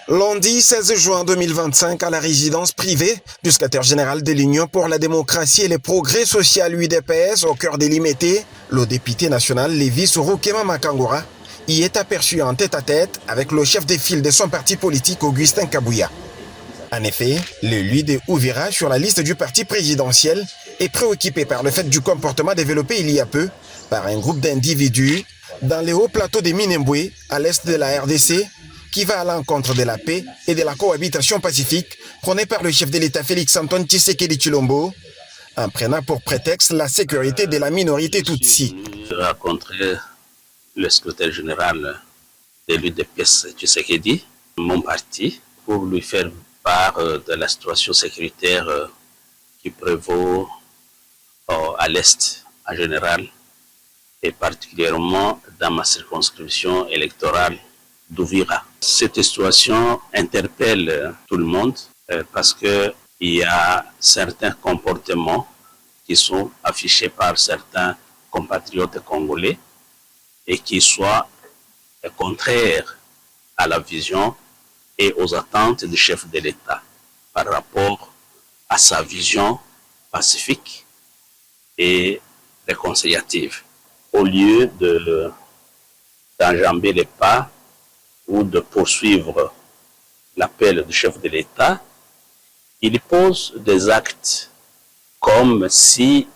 Lundi 16 juin 2025, à la résidence privée du secrétaire général de l'Union pour la démocratie et les progrès sociaux UDPS au cœur des Limité, le député national Lévis Rukema Makangura y est aperçu en tête-à-tête avec le chef de file de son parti politique Augustin Kabouya. En effet, l'élu de Ouvira sur la liste du parti présidentiel est préoccupé par le fait du comportement développé il y a peu par un groupe d'individus dans les hauts plateaux de Minembwe, à l'est de la RDC, qui va à l'encontre de la paix et de la cohabitation pacifique prônée par le chef de l'État Félix-Antoine Tshisekedi Tshilombo, en prenant pour prétexte la sécurité de la minorité Tutsi. Je rencontrais le secrétaire général de l'UDPS Tshisekedi, mon parti, pour lui faire part de la situation sécuritaire qui prévaut à l'Est en général, et particulièrement dans ma circonscription électorale d'Ouvira. Cette situation interpelle tout le monde parce qu'il y a certains comportements qui sont affichés par certains compatriotes congolais et qui soient contraires à la vision et aux attentes du chef de l'État par rapport à sa vision pacifique et réconciliative. Au lieu d'enjamber les pas ou de poursuivre l'appel du chef de l'État, il pose des actes comme si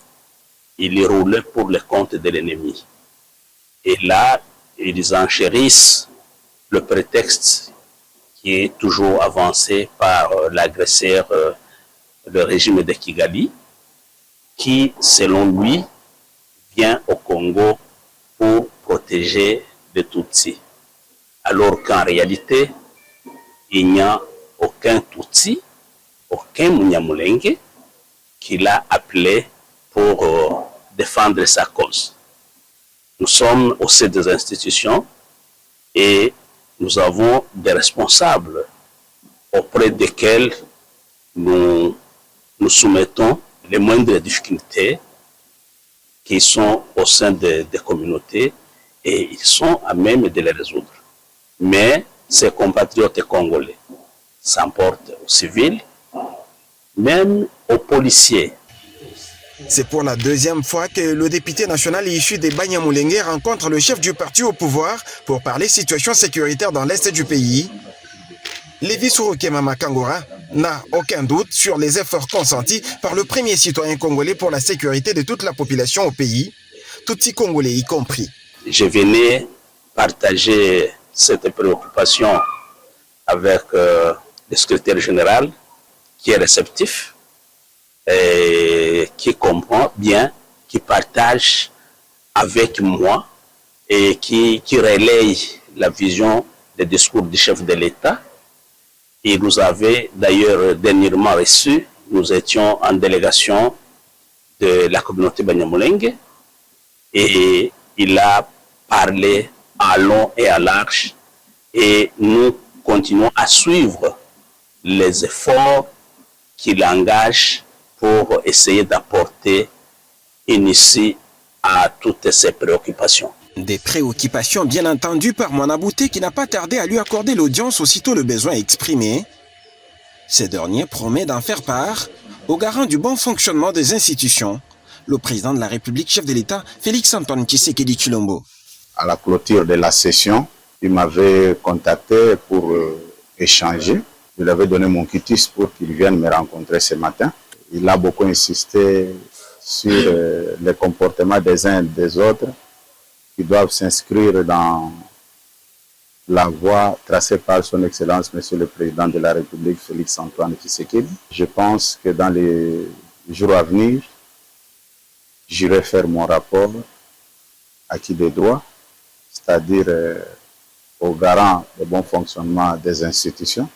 il roulait pour le compte de l'ennemi. Et là, ils enchérissent le prétexte qui est toujours avancé par l'agresseur, le régime de Kigali, qui, selon lui, vient au Congo pour protéger les Tutsis. Alors qu'en réalité, il n'y a aucun Tutsi, aucun Munyamulenge qui l'a appelé pour défendre sa cause. Nous sommes au sein des institutions et nous avons des responsables auprès desquels nous soumettons les moindres difficultés qui sont au sein des communautés et ils sont à même de les résoudre. Mais ces compatriotes congolais s'emportent aux civils, même aux policiers. C'est pour la deuxième fois que le député national issu des Banyamulenge rencontre le chef du parti au pouvoir pour parler situation sécuritaire dans l'est du pays. Lévis Rukema Makangura n'a aucun doute sur les efforts consentis par le premier citoyen congolais pour la sécurité de toute la population au pays, Tutsi congolais y compris. Je venais partager cette préoccupation avec le secrétaire général qui est réceptif et qui comprend bien, qui partage avec moi et qui relaye la vision des discours du chef de l'État. Il nous avait d'ailleurs dernièrement reçus, nous étions en délégation de la communauté Banyamulenge et il a parlé à long et à large et nous continuons à suivre les efforts qu'il engage pour essayer d'apporter une issue à toutes ces préoccupations. Des préoccupations bien entendues par Mwanabouté qui n'a pas tardé à lui accorder l'audience aussitôt le besoin exprimé. Ce dernier promet d'en faire part au garant du bon fonctionnement des institutions, le président de la République, chef de l'État, Félix-Antoine Tshisekedi Tshilombo. À la clôture de la session, il m'avait contacté pour échanger. Je lui avais donné mon quitus pour qu'il vienne me rencontrer ce matin. Il a beaucoup insisté sur les comportements des uns et des autres qui doivent s'inscrire dans la voie tracée par son Excellence, Monsieur le Président de la République, Félix-Antoine Tshisekedi. Je pense que dans les jours à venir, j'irai faire mon rapport acquis des droits, c'est-à-dire au garant du bon fonctionnement des institutions,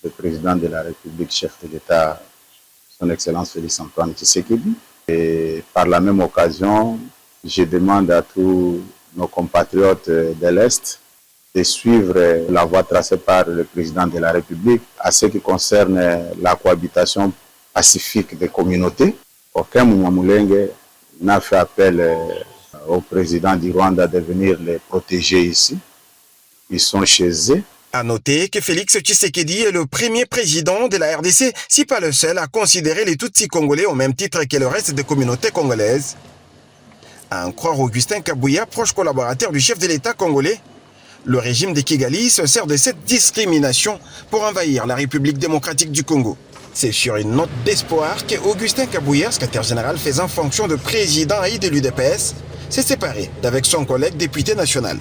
le Président de la République, chef de l'État, son Excellence Félix-Antoine Tshisekedi. Et par la même occasion, je demande à tous nos compatriotes de l'Est de suivre la voie tracée par le Président de la République à ce qui concerne la cohabitation pacifique des communautés. Aucun Munyamulenge n'a fait appel au président du Rwanda de venir les protéger ici. Ils sont chez eux. À noter que Félix Tshisekedi est le premier président de la RDC, si pas le seul, à considérer les Tutsis congolais au même titre que le reste des communautés congolaises. À en croire Augustin Kabouya, proche collaborateur du chef de l'État congolais, le régime de Kigali se sert de cette discrimination pour envahir la République démocratique du Congo. C'est sur une note d'espoir que Augustin Kabouya, secrétaire général faisant fonction de président et de l'UDPS, s'est séparé d'avec son collègue député national.